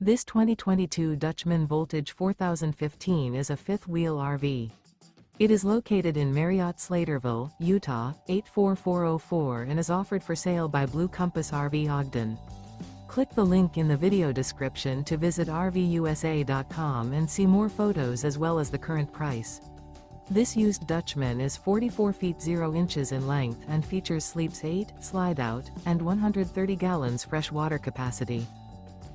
This 2022 Dutchmen Voltage 4015 is a fifth-wheel RV. It is located in Marriott-Slaterville, Utah, 84404 and is offered for sale by Blue Compass RV Ogden. Click the link in the video description to visit RVUSA.com and see more photos as well as the current price. This used Dutchman is 44 feet 0 inches in length and features sleeps 8, slide-out, and 130 gallons fresh water capacity.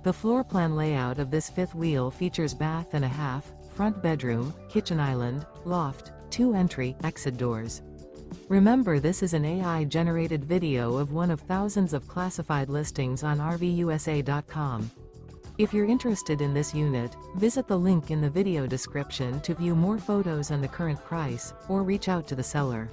The floor plan layout of this fifth wheel features bath and a half, front bedroom, kitchen island, loft, 2 entry/exit doors. Remember, this is an AI-generated video of one of thousands of classified listings on RVUSA.com. If you're interested in this unit, visit the link in the video description to view more photos and the current price, or reach out to the seller.